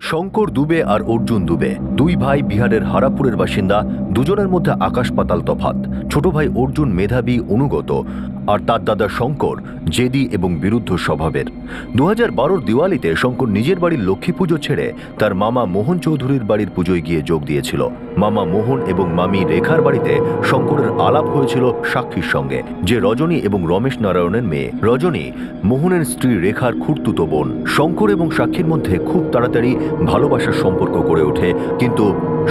শঙ্কর দুবে আর অর্জুন দুবে দুই ভাই বিহারের হারাপুরের বাসিন্দা। দুজনের মধ্যে আকাশ পাতাল তফাৎ। ছোট ভাই অর্জুন মেধাবী, অনুগত, আর তার দাদা শঙ্কর জেদি এবং বিরুদ্ধ স্বভাবের। 2012 দিওয়ালিতে শঙ্কর নিজের বাড়ির লক্ষ্মী পুজো ছেড়ে তার মামা মোহন চৌধুরীর বাড়ির পুজোয় গিয়ে যোগ দিয়েছিল। মামা মোহন এবং মামি রেখার বাড়িতে শঙ্করের আলাপ হয়েছিল সাক্ষীর সঙ্গে, যে রজনী এবং রমেশ নারায়ণের মেয়ে। রজনী মোহনের স্ত্রী রেখার খুড়তুতো বোন। শঙ্কর এবং সাক্ষীর মধ্যে খুব তাড়াতাড়ি ভালোবাসার সম্পর্ক গড়ে ওঠে, কিন্তু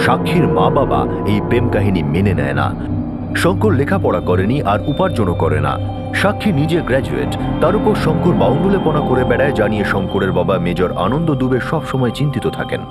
সাক্ষীর মা বাবা এই প্রেম কাহিনী মেনে নেয় না। শঙ্কর লেখাপড়া করেনি আর উপার্জনও করে না। সাক্ষী নিজে গ্র্যাজুয়েট, তার উপর শঙ্কর বাউন্ডুলেপনা করে বেড়ায়, জানিয়ে শঙ্করের বাবা মেজর আনন্দ দুবে সবসময় চিন্তিত থাকেন।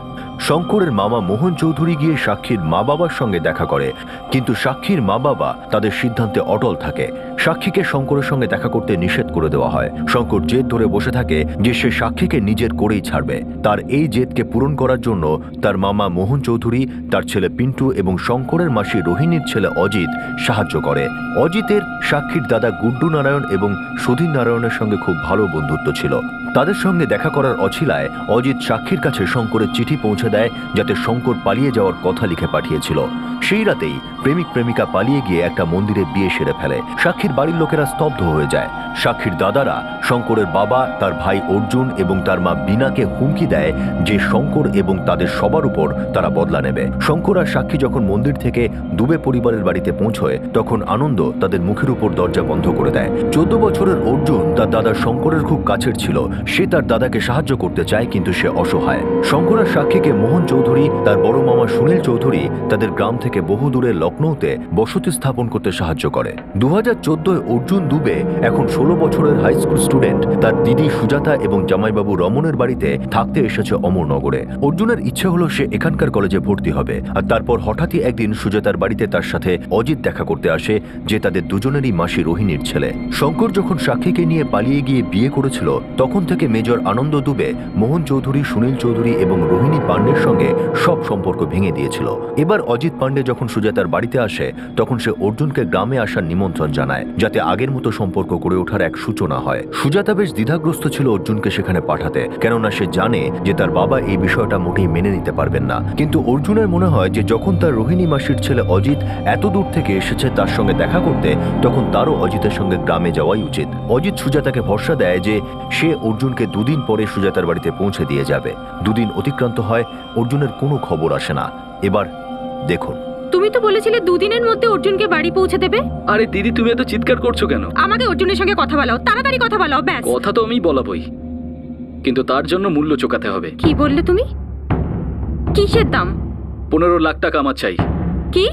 শঙ্করের মামা মোহন চৌধুরী গিয়ে সাক্ষীর মা বাবার সঙ্গে দেখা করে, কিন্তু সাক্ষীর মা বাবা তাদের সিদ্ধান্তে অটল থাকে। সাক্ষীকে শঙ্করের সঙ্গে দেখা করতে নিষেধ করে দেওয়া হয়। শঙ্কর জেদ ধরে বসে থাকে যে সে সাক্ষীকে নিজের করেই ছাড়বে। তার এই জেদকে পূরণ করার জন্য তার মামা মোহন চৌধুরী, তার ছেলে পিন্টু এবং শঙ্করের মাসি রোহিণীর ছেলে অজিত সাহায্য করে। অজিতের সাক্ষীর দাদা গুড্ডু নারায়ণ এবং সুধীর নারায়ণের সঙ্গে খুব ভালো বন্ধুত্ব ছিল। তাদের সঙ্গে দেখা করার অছিলায় অজিত সাক্ষীর কাছে শঙ্করের চিঠি পৌঁছে দেয়, যাতে শঙ্কর পালিয়ে যাওয়ার কথা লিখে পাঠিয়েছিল। সেই রাতেই প্রেমিক প্রেমিকা পালিয়ে গিয়ে একটা মন্দিরে বিয়ে সেরে ফেলে। সাক্ষীর বাড়ির লোকেরা স্তব্ধ হয়ে যায়। সাক্ষীর দাদারা শঙ্করের বাবা, তার ভাই অর্জুন এবং তার মা বিনাকে হুমকি দেয় যে শঙ্কর এবং তাদের সবার উপর তারা বদলা নেবে। শঙ্কর আর সাক্ষী যখন মন্দির থেকে দুবে পরিবারের বাড়িতে পৌঁছয়, তখন আনন্দ তাদের মুখের উপর দরজা বন্ধ করে দেয়। 14 বছরের অর্জুন তার দাদা শঙ্করের খুব কাছের ছিল। সে তার দাদাকে সাহায্য করতে চায়, কিন্তু সে অসহায়। শঙ্কর আর সাক্ষীকে মোহন চৌধুরী, তার বড় মামা সুনীল চৌধুরী তাদের গ্রাম থেকে বহু দূরে লখনৌতে বসতি স্থাপন করতে সাহায্য করে। 2014 অর্জুন দুবে এখন 16 বছরের হাই স্কুল স্টুডেন্ট। তার দিদি সুজাতা এবং জামাইবাবু রমনের বাড়িতে থাকতে এসেছে অমরনগরে। অর্জুনের ইচ্ছে হলো সে এখানকার কলেজে ভর্তি হবে। আর তারপর হঠাৎই একদিন সুজাতার বাড়িতে তার সাথে অজিত দেখা করতে আসে, যে তাদের দুজনেরই মাসি রোহিণীর ছেলে। শঙ্কর যখন সাক্ষীকে নিয়ে পালিয়ে গিয়ে বিয়ে করেছিল, তখন থেকে মেজর আনন্দ দুবে মোহন চৌধুরী, সুনীল চৌধুরী এবং রোহিণী পাণ্ডের সঙ্গে সব সম্পর্ক ভেঙে দিয়েছিল। এবার অজিত পাণ্ডে যখন সুজাতার বাড়িতে আসে, তখন সে অর্জুনকে গ্রামে আসার নিমন্ত্রণ জানায়, যাতে আগের মতো সম্পর্ক গড়ে ওঠার এক সূচনা হয়। সুজাতা বেশ দ্বিধাগ্রস্ত ছিল অর্জুনকে সেখানে পাঠাতে, কেননা সে জানে যে তার বাবা এই বিষয়টা মোটেই মেনে নিতে পারবেন না। কিন্তু অর্জুনের মনে হয় যে যখন তার রোহিণী মাসির ছেলে অজিত এত দূর থেকে এসেছে তার সঙ্গে দেখা করতে, তখন তারও অজিতের সঙ্গে গ্রামে যাওয়াই উচিত। অজিত সুজাতাকে ভরসা দেয় যে সে অর্জুনকে 2 দিন পরে সুজাতার বাড়িতে পৌঁছে দিয়ে যাবে। 2 দিন অতিক্রান্ত হয়, অর্জুনের কোনো খবর আসে না। এবার দেখুন, তুমি তো বলেছিলে 2 দিনের মধ্যে অর্জুনকে বাড়ি পৌঁছে দেবে। আরে দিদি, তুমি এত চিৎকার করছো কেন? আমাকে অর্জুনের সঙ্গে কথা বলাও, তাড়াতাড়ি কথা বলাও, ব্যাস। কথা তো আমি বলাবই, কিন্তু তার জন্য মূল্য চোকাতে হবে। কি বললে তুমি? কিসের দাম? 15 লাখ টাকা আমার চাই। কি?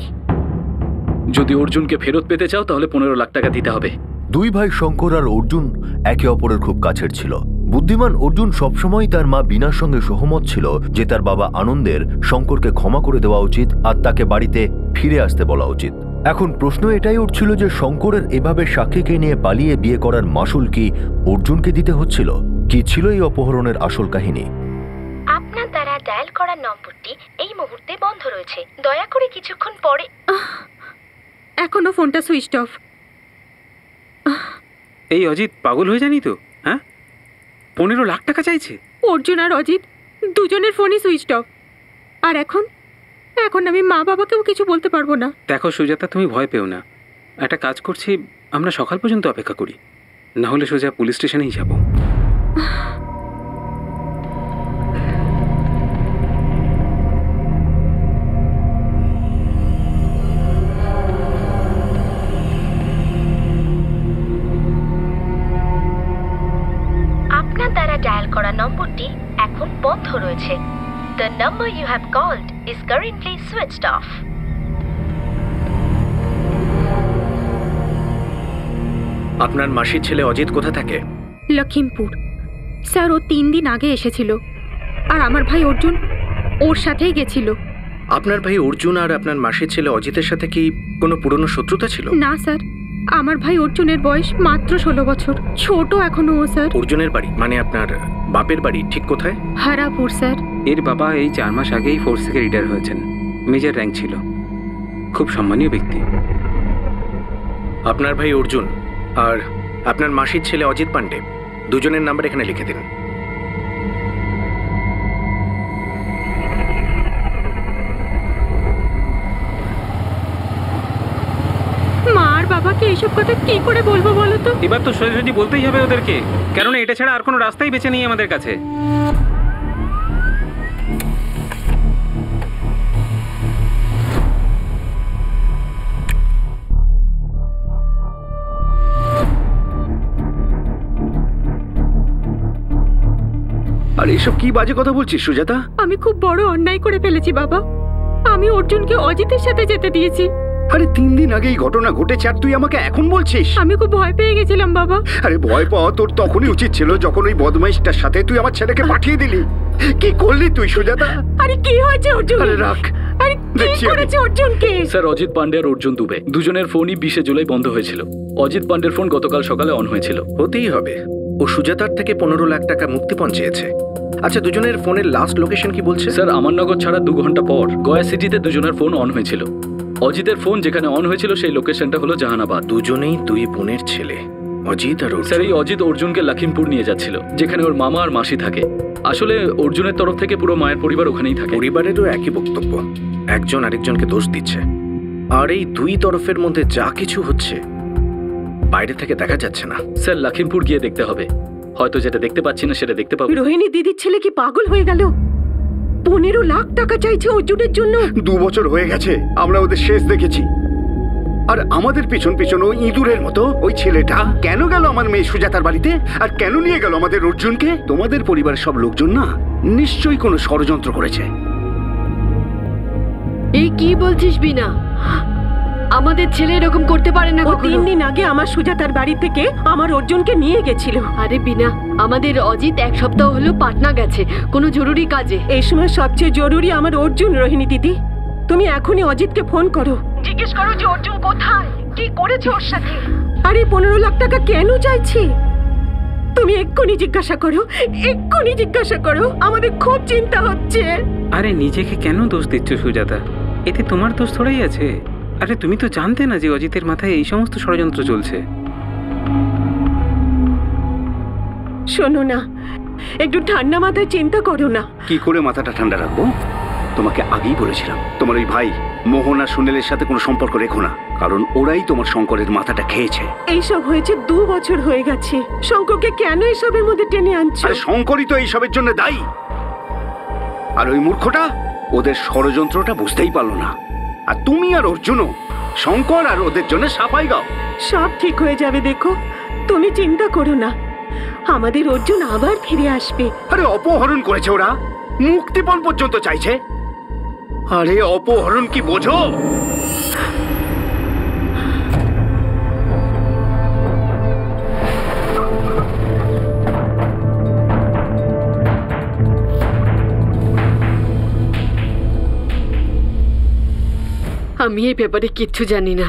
যদি অর্জুনকে ফেরত পেতে চাও তাহলে 15 লাখ টাকা দিতে হবে। দুই ভাই শঙ্কর আর অর্জুন একে অপরের খুব কাছের ছিল। বুদ্ধিমান অর্জুন সবসময় তার মা বিনার সঙ্গে সহমত ছিল যে তার বাবা আনন্দের শঙ্করকে ক্ষমা করে দেওয়া উচিত আর তাকে বাড়িতে ফিরে আসতে বলা উচিত। এখন প্রশ্ন এটাই উঠছিল যে শঙ্করের এভাবে সাক্ষীকে নিয়ে পালিয়ে বিয়ে করার মাসুল কি অর্জুনকে দিতে হচ্ছিল? কি ছিল এই অপহরণের আসল কাহিনী? আপনার দ্বারা ডায়াল করা নম্বরটি এই মুহূর্তে বন্ধ রয়েছে। দয়া করে কিছুক্ষণ পরে। এখনো ফোনটা সুইচ অফ। এই অজিত পাগল হয়ে জানি তো, হ্যাঁ? 15 লাখ টাকা চাইছে। অর্জুন আর অজিত দুজনের ফোনই সুইচ অফ। আর এখন আমি মা বাবাকেও কিছু বলতে পারবো না। দেখো সুজাতা, তুমি ভয় পেও না। একটা কাজ করছি, আমরা সকাল পর্যন্ত অপেক্ষা করি, না হলে সোজা পুলিশ স্টেশনেই যাব। আপনার দ্বারা ডায়াল করা নম্বরটি এখন বন্ধ রয়েছে। The number you have called is currently switched off. আপনার মাসির ছেলে অজিত কোথা থাকে? লখিমপুর। স্যার, ও 3 দিন আগে এসেছিল, আর আমার ভাই অর্জুন ওর সাথেই গেছিল। আপনার ভাই অর্জুন আর আপনার মাসির ছেলে অজিতের সাথে কি কোনো পুরনো শত্রুতা ছিল? না স্যার, আমার ভাই অর্জুনের বয়স মাত্র 16 বছর, ছোট এখনো ও স্যার। অর্জুনের বাড়ি মানে আপনার বাপের বাড়ি ঠিক কোথায়? হারাপুর স্যার। এর বাবা এই 4 মাস আগেই ফোর্স থেকে রিটায়ার হয়েছেন। মেজর র্যাঙ্ক ছিল, খুব সম্মানীয় ব্যক্তি। আপনার ভাই অর্জুন আর আপনার মাসির ছেলে অজিত পাণ্ডে, দুজনের নাম্বার এখানে লিখে দিন। এইসব কথা কি করে বলবো বলো তো? এবার তো সোজাসুজি বলতেই হবে ওদেরকে, কারণ এটা ছাড়া আর কোনো রাস্তাই বেঁচে নেই আমাদের কাছে। আর এসব কি বাজে কথা বলছিস সুজাতা? আমি খুব বড় অন্যায় করে ফেলেছি বাবা। আমি অর্জুনকে অজিতের সাথে যেতে দিয়েছি। আরে 3 দিন আগে এই ঘটনা ঘটেছে আর তুই আমাকে এখন বলছিস? আমি খুব ভয় পেয়ে গেছিলাম বাবা। আরে ভয় পাওয়া তোর তখনই উচিত ছিল যখন ওই বদমাইশটার সাথে তুই আমার ছেলেকে পাঠিয়ে দিলি। কি করলি তুই সুজাতা? আরে কি হয়েছে অর্জুন? আরে রাখ, আরে কি দেখছি আমি। করেছে অর্জুনকে? স্যার, অজিত পান্ডে আর অর্জুন দুবে দুজনের ফোনই 20 জুলাই বন্ধ হয়েছিল। অজিত পান্ডের ফোন গতকাল সকালে অন হয়েছিল। হতেই হবে, ও সুজাতার থেকে 15 লাখ টাকা মুক্তিপণ চেয়েছে। আচ্ছা, দুজনের ফোনের লাস্ট লোকেশন কি বলছে? স্যার, আমাননগর ছাড়া 2 ঘন্টা পর গয়া সিটিতে দুজনের ফোন অন হয়েছিল। অজিতের ফোন যেখানে অন হয়েছিল সেই লোকেশনটা হলো জাহানাবাদ। দুজনেই দুই বোনের ছেলে, অজিত আর স্যার, অর্জুন। এই অজিত অর্জুনকে লখিমপুর নিয়ে যাচ্ছিল, যেখানে ওর মামা আর মাসি থাকে। আসলে অর্জুনের তরফ থেকে পুরো মায়ের পরিবার ওখানেই থাকে। পরিবারেরও একই বক্তব্য, একজন আরেকজনকে দোষ দিচ্ছে। আর এই দুই তরফের মধ্যে যা কিছু হচ্ছে বাইরে থেকে দেখা যাচ্ছে না। স্যার, লখিমপুর গিয়ে দেখতে হবে। হয়তো যেটা দেখতে পাচ্ছি না সেটা দেখতে পাবো। রোহিণী দিদির ছেলে কি পাগল হয়ে গেল? 15 লাখ টাকা চাইছে অর্জুনের জন্য। 2 বছর হয়ে গেছে আমরা ওদের শেষ দেখেছি। আর আমাদের পিছন পিছন ওই ইঁদুরের মতো ওই ছেলেটা কেন গেল আমার মেয়ে সুজাতার বাড়িতে? আর কেন নিয়ে গেল আমাদের অর্জুনকে? তোমাদের পরিবারের সব লোকজন না নিশ্চয়ই কোনো ষড়যন্ত্র করেছে। এই কি বলছিস বিনা? আমাদের ছেলে এরকম করতে পারে না ও কখনো। 3 দিন আগে আমার সুজাতার বাড়ি থেকে আমার অর্জুনকে নিয়ে গেছিল। আরে বিনা, আমাদের অজিত 1 সপ্তাহ হলো পাটনা গেছে কোনো জরুরি কাজে। এই সময় সবচেয়ে জরুরি আমার অর্জুন। রোহিণী দিদি, তুমি এখনই অজিতকে ফোন করো, জিজ্ঞেস করো যে অর্জুন কোথায়, কি করেছে ওর সাথে। আরে 15 লাখ টাকা কেন চাইছে? তুমি এক্ষুনি জিজ্ঞাসা করো, এক্ষুনি জিজ্ঞাসা করো। আমাদের খুব চিন্তা হচ্ছে। আরে নিজেকে কেন দোষ দিচ্ছ সুজাতা? এতে তোমার দোষ থোড়াই আছে। আরে তুমি তো জানতে না যে অজিতের মাথায় এই সমস্ত ষড়যন্ত্র চলছে। শোনো না, একটু ঠান্ডা মাথায় চিন্তা করো না। কি করে মাথাটা ঠান্ডা রাখবো? তোমাকে আগেই বলেছিলাম তোমার ওই ভাই মোহন আর সুনীলের সাথে কোনো সম্পর্ক রেখো না, কারণ ওরাই তোমার শঙ্করের মাথাটা খেয়েছে। এইসব হয়েছে 2 বছর হয়ে গেছে। শঙ্করকে কেন এসবের মধ্যে টেনে আনছো? আরে শঙ্করই তো এইসবের জন্য দায়ী। আর ওই মূর্খটা ওদের ষড়যন্ত্রটা বুঝতেই পারলো না। আর তুমি আর অর্জুনও শঙ্কর আর ওদের জন্য সাফাই গাও। সব ঠিক হয়ে যাবে, দেখো, তুমি চিন্তা করো না। আমাদের অর্জুন আবার ফিরে আসবে। আরে অপহরণ করেছে ওরা, মুক্তিপণ পর্যন্ত চাইছে। আরে অপহরণ কি বোঝো? আমি এই ব্যাপারে কিচ্ছু জানি না।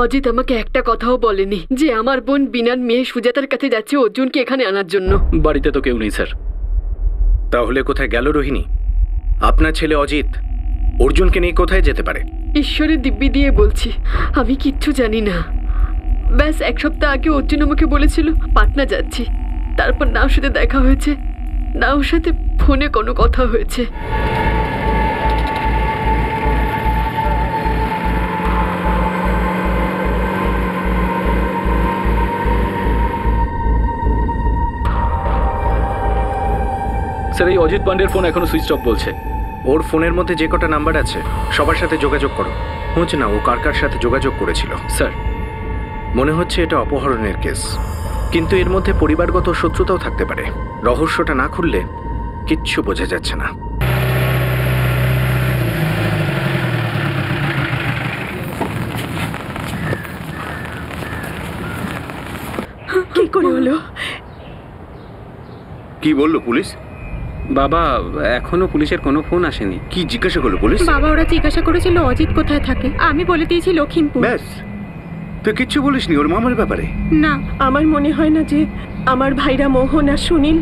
অজিত আমাকে একটা কথাও বলেনি যে আমার বোন বিনার মেয়ে সুজাতার কাছে যাচ্ছে অর্জুনকে এখানে আনার জন্য। বাড়িতে তো কেউ নেই স্যার। তাহলে কোথায় গেল রোহিণী? আপনার ছেলে অজিত অর্জুনকে নিয়ে কোথায় যেতে পারে? ঈশ্বরের দিব্যি দিয়ে বলছি, আমি কিচ্ছু জানি না। ব্যাস 1 সপ্তাহ আগে অর্জুন আমাকে বলেছিল পাটনা যাচ্ছি। তারপর না ওর সাথে দেখা হয়েছে, না ওর সাথে ফোনে কোনো কথা হয়েছে। স্যার, এই অজিত পান্ডের ফোন এখনো সুইচ অফ বলছে। ওর ফোনের মধ্যে যে কটা নাম্বার আছে সবার সাথে যোগাযোগ করো। হচ্ছে না ও কার কার সাথে যোগাযোগ করেছিল। স্যার, মনে হচ্ছে এটা অপহরণের কেস, কিন্তু এর মধ্যে পরিবারগত শত্রুতাও থাকতে পারে। রহস্যটা না খুললে কিচ্ছু বোঝা যাচ্ছে না। কি করে হলো? কি বললো পুলিশ? বাবা, এখনো পুলিশের কোনো ফোন আসেনি। কি জিজ্ঞাসা করলো পুলিশ? বাবা ওরা জিজ্ঞাসা করেছিল অজিত কোথায় থাকে। আমি বলে দিয়েছি লখিমপুর। ব্যাস, তুই কিচ্ছু বলিসনি ওর মামার ব্যাপারে? না, আমার মনে হয় না যে আমার ভাইরা মোহন আর সুনীল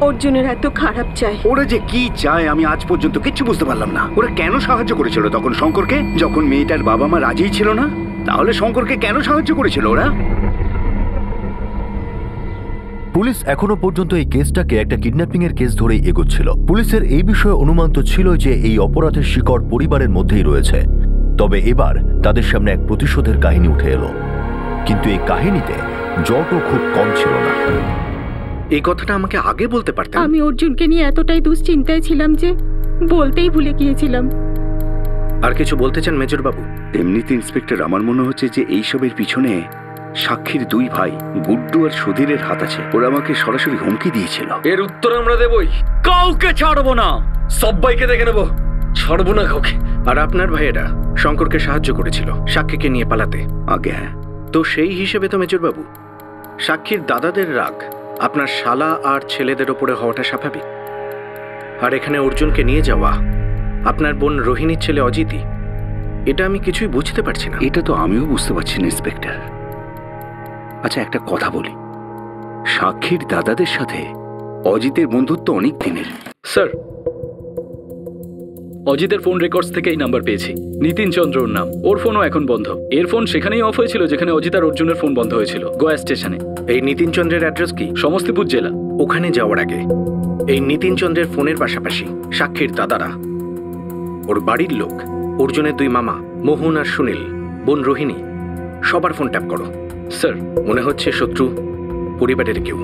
অর্জুনের এত খারাপ চায়। ওরা যে কি চায় আমি আজ পর্যন্ত কিচ্ছু বুঝতে পারলাম না। ওরা কেন সাহায্য করেছিল তখন শঙ্করকে, যখন মেয়েটার বাবা মা রাজিই ছিল না? তাহলে শঙ্করকে কেন সাহায্য করেছিল ওরা? পুলিশ এখনো পর্যন্ত এই কেসটাকে একটা কিডন্যাপিং এর কেস ধরেই এগোচ্ছিল। পুলিশের এই বিষয়ে অনুমান তো ছিল যে এই অপরাধের শিকড় পরিবারের মধ্যেই রয়েছে। তবে এবার তাদের সামনে এক প্রতিশোধের কাহিনী উঠে এলো। কিন্তু এই কাহিনীতে জটও খুব কম ছিল না। এই কথাটা আমাকে আগে বলতে পারতেন। আমি অর্জুনকে নিয়ে এতটাই দুশ্চিন্তায় ছিলাম যে বলতেই ভুলে গিয়েছিলাম। আর কিছু বলতে চান মেজর বাবু? এমনিতে ইন্সপেক্টর, আমার মনে হচ্ছে যে এইসবের পিছনে সাক্ষীর দুই ভাই গুড্ডু আর সুধীরের হাত আছে। ওরা আমাকে সরাসরি হুমকি দিয়েছিল। এর উত্তর আমরা দেবই, কাউকে ছাড়বো না, সবাইকে দেখে নেবো, ছাড়বো না কাউকে। আর আপনার ভাইয়েরা শঙ্করকে সাহায্য করেছিল সাক্ষীকে নিয়ে পালাতে। আগে হ্যাঁ। তো সেই হিসেবে তো মেজর বাবু, সাক্ষীর দাদাদের রাগ আপনার শালা আর ছেলেদের ওপরে হওয়াটা স্বাভাবিক। আর এখানে অর্জুনকে নিয়ে যাওয়া আপনার বোন রোহিণীর ছেলে অজিতই, এটা আমি কিছুই বুঝতে পারছি না। এটা তো আমিও বুঝতে পারছি না ইন্সপেক্টর। আচ্ছা একটা কথা বলি, সাক্ষীর দাদাদের সাথে অজিতের বন্ধুত্ব অনেক দিনের। স্যার, অজিতের ফোন রেকর্ডস থেকে এই নাম্বার পেয়েছি, নিতিন চন্দ্র ওর নাম। ওর ফোনও এখন বন্ধ। এর ফোন সেখানেই অফ হয়েছিল যেখানে অজিত আর অর্জুনের ফোন বন্ধ হয়েছিল, গোয়া স্টেশনে। এই নিতিন চন্দ্রের অ্যাড্রেস কি? সমস্তিপুর জেলা। ওখানে যাওয়ার আগে এই নিতিন চন্দ্রের ফোনের পাশাপাশি সাক্ষীর দাদারা, ওর বাড়ির লোক, অর্জুনের দুই মামা মোহন আর সুনীল, বোন রোহিণী, সবার ফোন ট্যাপ করো। স্যার, মনে হচ্ছে শত্রু পরিবারের কেউ।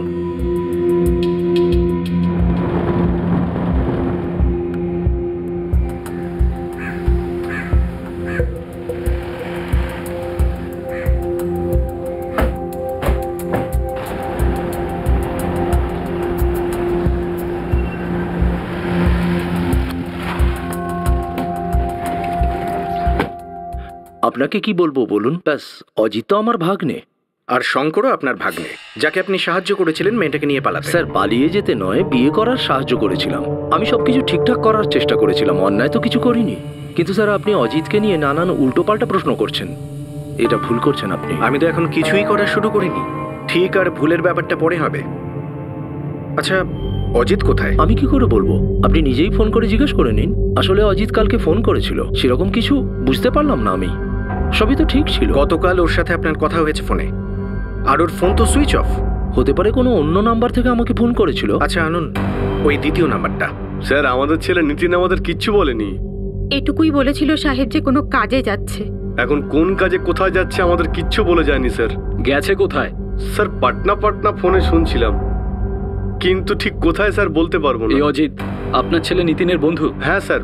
আপনাকে কি বলবো বলুন? ব্যাস, অজিত তো আমার ভাগ্নে। আর শঙ্করও আপনার ভাগ্নে, যাকে আপনি সাহায্য করেছিলেন মেয়েটাকে নিয়ে পালাতে। স্যার, পালিয়ে যেতে নয়, বিয়ে করার সাহায্য করেছিলাম। আমি সবকিছু ঠিকঠাক করার চেষ্টা করেছিলাম, অন্যায় তো কিছু করিনি। কিন্তু স্যার, আপনি অজিতকে নিয়ে নানান উল্টোপাল্টা প্রশ্ন করছেন, এটা ভুল করছেন আপনি। আমি তো এখন কিছুই করা শুরু করিনি। ঠিক আর ভুলের ব্যাপারটা পরে হবে। আচ্ছা, অজিত কোথায়? আমি কি করে বলবো? আপনি নিজেই ফোন করে জিজ্ঞেস করে নিন। আসলে অজিত কালকে ফোন করেছিল, সেরকম কিছু বুঝতে পারলাম না আমি। সবই তো ঠিক ছিল। গতকাল ওর সাথে আপনার কথা হয়েছে ফোনে, আর ওর ফোন তো সুইচ অফ। হতে পারে কোনো অন্য নাম্বার থেকে আমাকে ফোন করেছিল। আচ্ছা আনুন ওই দ্বিতীয় নাম্বারটা। স্যার, আমাদের ছেলে নিতিন আমাদের কিচ্ছু বলেনি। এটুকুই বলেছিল সাহেব যে কোনো কাজে যাচ্ছে। এখন কোন কাজে কোথায় যাচ্ছে আমাদের কিচ্ছু বলে যায়নি স্যার। গেছে কোথায়? স্যার, পাটনা ফোনে শুনছিলাম, কিন্তু ঠিক কোথায় স্যার বলতে পারবো না। এই অজিত আপনার ছেলে নিতিনের বন্ধু? হ্যাঁ স্যার,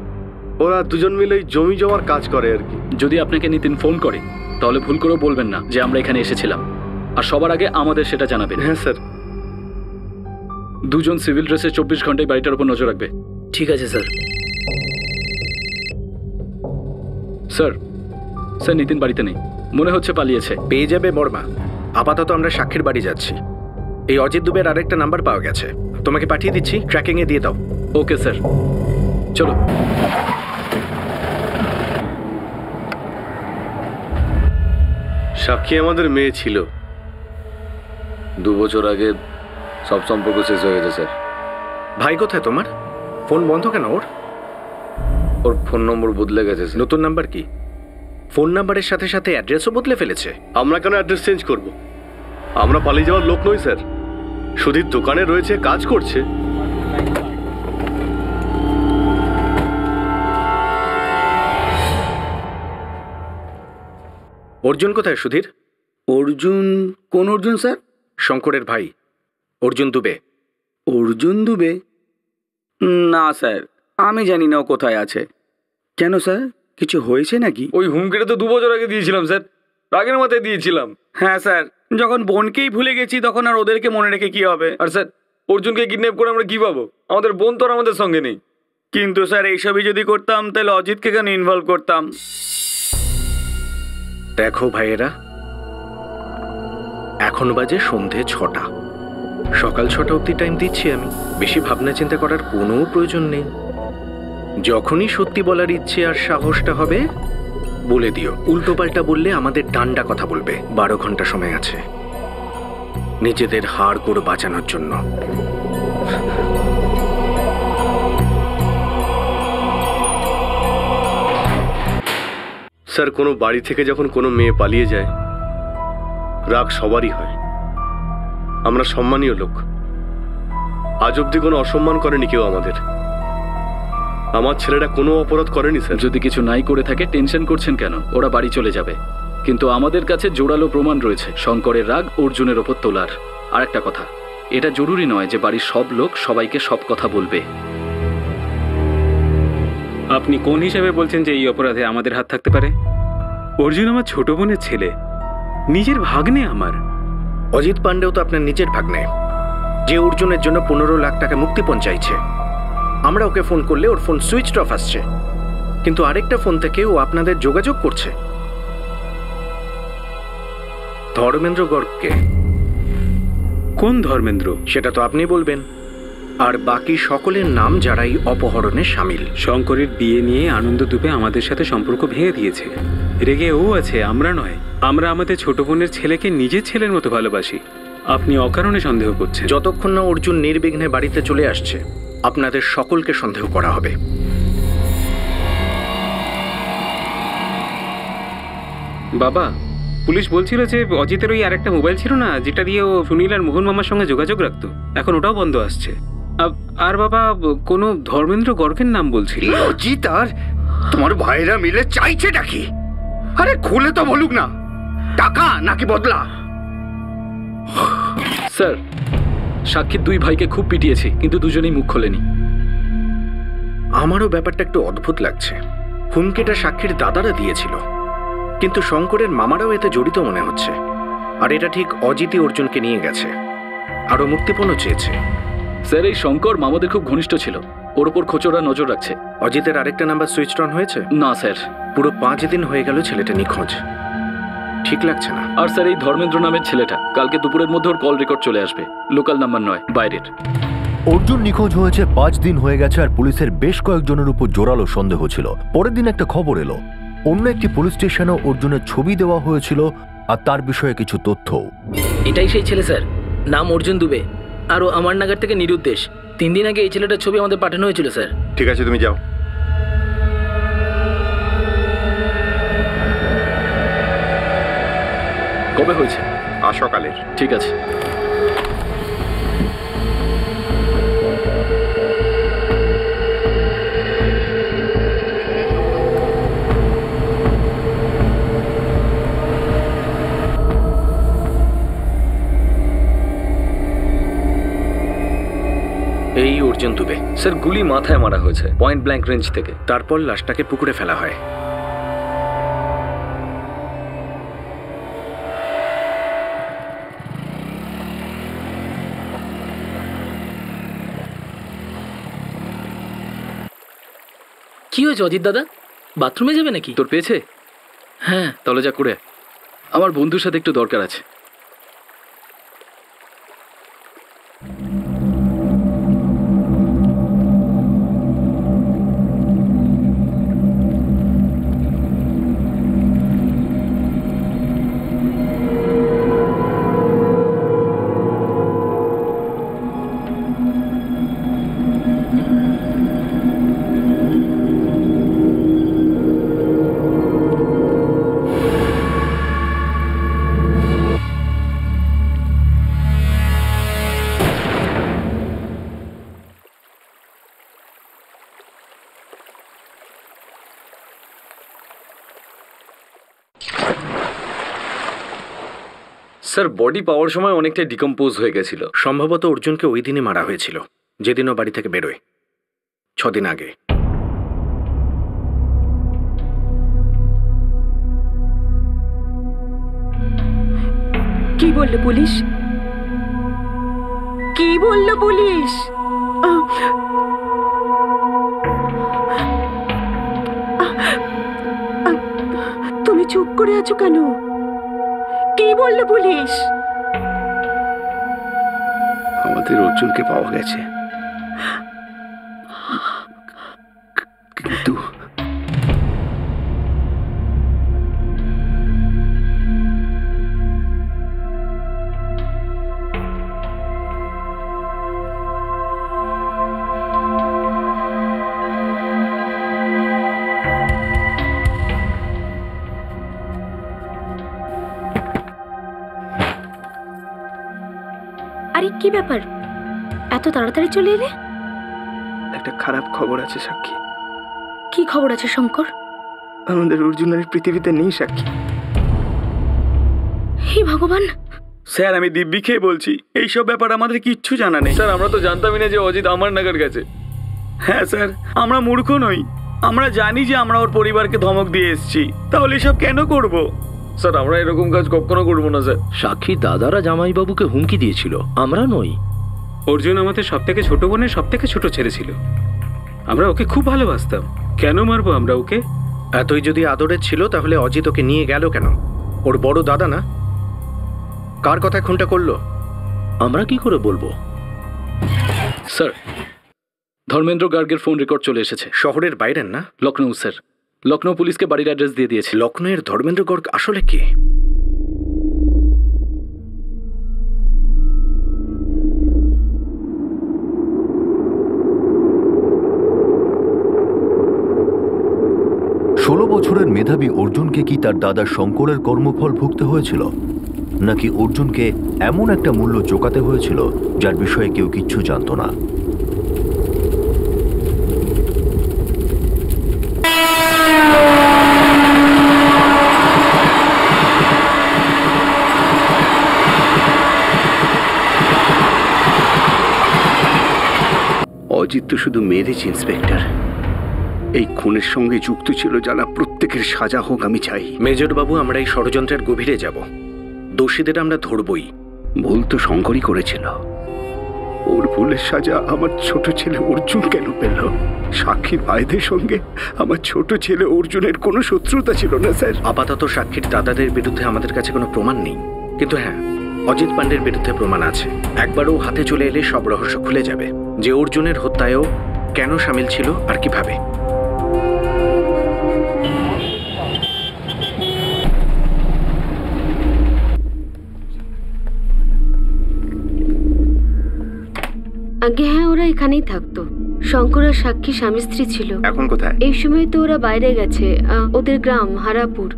ওরা দুজন মিলে জমি জমার কাজ করে আর কি। যদি আপনাকে নিতিন ফোন করে তাহলে ভুল করেও বলবেন না যে আমরা এখানে এসেছিলাম, আর সবার আগে আমাদের সেটা জানাবেন। হ্যাঁ স্যার। দুজন সিভিল ড্রেসে 24 ঘন্টায় বাড়িটার উপর নজর রাখবে। ঠিক আছে স্যার। স্যার, নিতিন বাড়িতে নেই, মনে হচ্ছে পালিয়েছে। পেয়ে যাবে বর্মা। আপাতত আমরা সাক্ষীর বাড়ি যাচ্ছি। এই অজিত দুবের আরেকটা নাম্বার পাওয়া গেছে, তোমাকে পাঠিয়ে দিচ্ছি, ট্র্যাকিং এ দিয়ে দাও। ওকে স্যার, চলো। সাক্ষী আমাদের মেয়ে ছিল। 2 বছর আগে সব সম্পর্ক শেষ হয়ে গেছে স্যার। ভাই কোথায় তোমার? ফোন বন্ধ কেন ওর? ওর ফোন নম্বর বদলে গেছে স্যার। নতুন নাম্বার কি? ফোন নাম্বারের সাথে সাথে অ্যাড্রেসও বদলে ফেলেছে। আমরা কেন অ্যাড্রেস চেঞ্জ করব? আমরা পালিয়ে যাওয়ার লোক নই স্যার। সুধীর দোকানে রয়েছে, কাজ করছে। অর্জুন কোথায় সুধীর? অর্জুন? কোন অর্জুন স্যার? শঙ্করের ভাই অর্জুন দুবে। অর্জুন দুবে? না স্যার, আমি জানি না ও কোথায় আছে। কেন স্যার, কিছু হয়েছে নাকি? ওই হুমকিটা তো 2 বছর আগে দিয়েছিলাম স্যার, রাগের মাথায় দিয়েছিলাম। হ্যাঁ স্যার, যখন বোনকেই ভুলে গেছি তখন আর ওদেরকে মনে রেখে কি হবে? আর স্যার, অর্জুনকে কিডন্যাপ করে আমরা কি পাবো? আমাদের বোন তো আর আমাদের সঙ্গে নেই। কিন্তু স্যার, এইসবই যদি করতাম তাহলে অজিতকে কেন ইনভলভ করতাম? দেখো ভাইয়েরা, এখন বাজে সন্ধে 6টা। সকাল 6টা অবধি টাইম দিচ্ছি আমি। বেশি ভাবনা চিন্তা করার কোনো প্রয়োজন নেই। যখনই সত্যি বলার ইচ্ছে আর সাহসটা হবে বলে দিও। উল্টোপাল্টা বললে আমাদের ডান্ডা কথা বলবে। 12 ঘন্টা সময় আছে নিজেদের হাড় গোড় বাঁচানোর জন্য। স্যার, কোনো বাড়ি থেকে যখন কোনো মেয়ে পালিয়ে যায়, রাগ সবারই হয়। আমরা সম্মানীয় লোক, আজ অব্দি কোনো অসম্মান করেনি কেউ আমাদের। আমার ছেলেটা কোনো অপরাধ করেনি স্যার। যদি কিছু নাই করে থাকে টেনশন করছেন কেন? ওরা বাড়ি চলে যাবে। কিন্তু আমাদের কাছে জোরালো প্রমাণ রয়েছে শঙ্করের রাগ অর্জুনের ওপর তোলার। আর একটা কথা, এটা জরুরি নয় যে বাড়ির সব লোক সবাইকে সব কথা বলবে। আপনি কোন হিসাবে বলছেন যে এই অপরাধে আমাদের হাত থাকতে পারে? অর্জুন আমার ছোট বোনের ছেলে, নিজের ভাগ্নে আমার। অজিত পান্ডেও তো আপনার নিজের ভাগ্নে, যে অর্জুনের জন্য 15 লাখ টাকা মুক্তিপণ চাইছে। আমরা ওকে ফোন করলে ওর ফোন সুইচ অফ আসছে, কিন্তু আরেকটা ফোন থেকে ও আপনাদের যোগাযোগ করছে। ধর্মেন্দ্র গর্গকে। কোন ধর্মেন্দ্র? সেটা তো আপনি বলবেন। আর বাকি সকলের নাম যারা এই অপহরণে সামিল। শঙ্করের বিয়ে নিয়ে আনন্দ দুবে আমাদের সাথে সম্পর্ক ভেঙে দিয়েছে। রেগে ও আছে, আমরা নয়। আমরা আমাদের ছোট বোনের ছেলেকে নিজের ছেলের মতো ভালোবাসি। আপনি অকারণে সন্দেহ করছেন। যতক্ষণ না অর্জুন নির্বিঘ্নে বাড়িতে চলে আসছে, আপনাদের সকলকে সন্দেহ করা হবে। বাবা, পুলিশ বলছিল যে অজিতের ওই আরেকটা মোবাইল ছিল না, যেটা দিয়ে ও সুনীল আর মোহন মামার সঙ্গে যোগাযোগ রাখতো, এখন ওটাও বন্ধ আসছে। আর বাবা, কোনো ধর্মেন্দ্র গর্গের নাম বলছিল। অজিত আর তোমার ভাইরা মিলে চাইছে নাকি? আরে খুলে তো বলুক না, টাকা নাকি বদলা? স্যার, সাক্ষীর 2 ভাইকে খুব পিটিয়েছি, কিন্তু দুজনেই মুখ খোলেনি। আমারও ব্যাপারটা একটু অদ্ভুত লাগছে। হুমকিটা সাক্ষীর দাদারা দিয়েছিল, কিন্তু শঙ্করের মামারাও এতে জড়িত মনে হচ্ছে। আর এটা ঠিক অজিতই অর্জুনকে নিয়ে গেছে, আরও মুক্তিপণও চেয়েছে। স্যার, এই শঙ্কর মামাদের খুব ঘনিষ্ঠ ছিল, ওর ওপর খোঁচরা নজর রাখছে। অজিতের আরেকটা নাম্বার সুইচ অন হয়েছে? না স্যার। পুরো 5 দিন হয়ে গেল ছেলেটা নিখোঁজ, ঠিক লাগছে না। আর স্যার, এই ধর্মেন্দ্র নামের ছেলেটা কালকে দুপুরের মধ্যে ওর কল রেকর্ড চলে আসবে। লোকাল নাম্বার নয়, বাইরের। অর্জুন নিখোঁজ হয়েছে 5 দিন হয়ে গেছে, আর পুলিশের বেশ কয়েকজনের উপর জোরালো সন্দেহ ছিল। পরের দিন একটা খবর এলো, অন্য একটি পুলিশ স্টেশনেও অর্জুনের ছবি দেওয়া হয়েছিল, আর তার বিষয়ে কিছু তথ্য। এটাই সেই ছেলে স্যার, নাম অর্জুন দুবে, আর ও আমার নাগার থেকে নিরুদ্দেশ। 3 দিন আগে এই ছেলেটার ছবি আমাদের পাঠানো হয়েছিল স্যার। ঠিক আছে, তুমি যাও। কবে হয়েছে? আজ সকালের। ঠিক আছে। এই অর্জুন দুবে। স্যার, গুলি মাথায় মারা হয়েছে, পয়েন্ট ব্ল্যাঙ্ক রেঞ্জ থেকে। তারপর লাশটাকে পুকুরে ফেলা হয়। কি হয়েছে অজিত দাদা, বাথরুমে যাবে নাকি? তোর পেয়েছে? হ্যাঁ। তাহলে যা করে, আমার বন্ধুর সাথে একটু দরকার আছে। স্যার, বডি পাওয়ার সময় অনেকটা ডিকম্পোজ হয়ে গেছিল। সম্ভবত অর্জুনকে ওই দিনই মারা হয়েছিল, যেদিনও বাড়ি থেকে বেরোয়, 6 দিন আগে। কি বললো পুলিশ? কি বললো পুলিশ? তুমি চুপ করে আছো কেন? কি বললো পুলিশ? আমাদের অর্জুনকে পাওয়া গেছে, কিন্তু আরে কি ব্যাপার, এত তাড়াতাড়ি চলে এলে? একটা খারাপ খবর আছে সাক্ষী। কি খবর আছে শঙ্কর? আমাদের অর্জুনের পৃথিবীতে নেই সাক্ষী। ভগবান! স্যার আমি দিব্যি খেয়ে বলছি, এইসব ব্যাপার আমাদের কিচ্ছু জানা নেই। স্যার আমরা তো জানতামই না যে অজিত আমার নাগার গেছে। হ্যাঁ স্যার, আমরা মূর্খ নই, আমরা জানি যে আমরা ওর পরিবারকে ধমক দিয়ে এসেছি, তাহলে এসব কেন করব? স্যার আমরা এরকম কাজ কখনো করবো না স্যার। সাক্ষী দাদারা জামাইবাবুকে হুমকি দিয়েছিল, আমরা নই। অর্জুন আমাদের সব থেকে ছোট বোনের সব থেকে ছোট ছেলে ছিল, আমরা ওকে খুব ভালোবাসতাম। কেন মারবো আমরা ওকে? এতই যদি আদরের ছিল তাহলে অজিত ওকে নিয়ে গেল কেন? ওর বড় দাদা না? কার কথায় খুনটা করলো আমরা কি করে বলবো? স্যার, ধর্মেন্দ্র গার্গের ফোন রেকর্ড চলে এসেছে। শহরের বাইরের না? লখনৌ স্যার, লখনৌ পুলিশকে বাড়ির অ্যাড্রেস দিয়ে দিয়েছে। লখনৌয়ের ধর্মেন্দ্র গর্গ আসলে কে? ষোলো বছরের মেধাবী অর্জুনকে কি তার দাদা শঙ্করের কর্মফল ভুগতে হয়েছিল, নাকি অর্জুনকে এমন একটা মূল্য চোকাতে হয়েছিল যার বিষয়ে কেউ কিচ্ছু জানত না? অজিত তো শুধু মেরেজ ইন্সপেক্টর, এই খুনের সঙ্গে যুক্ত ছিল যারা, প্রত্যেকের সাজা হোক আমি চাই। মেজর বাবু, আমরা এই ষড়যন্ত্রের গভীরে যাব, দোষীদের আমরা ধরবই। ভুল তো শঙ্করই করেছিল, ওর ভুলের সাজা আমার ছোট ছেলে অর্জুন কেন পেল? সাক্ষীর ভাইদের সঙ্গে আমার ছোট ছেলে অর্জুনের কোনো শত্রুতা ছিল না স্যার। আপাতত সাক্ষীর দাদাদের বিরুদ্ধে আমাদের কাছে কোনো প্রমাণ নেই, কিন্তু হ্যাঁ, অজিত পান্ডের বিরুদ্ধে প্রমাণ আছে। একবারও হাতে চলে এলে সব রহস্য খুলে যাবে, যে অর্জুনের হত্যায়ও কেন সামিল ছিল আর কিভাবে। আগে হ্যাঁ, ওরা এখানেই থাকতো। শঙ্কর আর সাক্ষী স্বামী স্ত্রী ছিল। এখন কোথায়? এই সময় তো ওরা বাইরে গেছে, ওদের গ্রাম হারাপুর।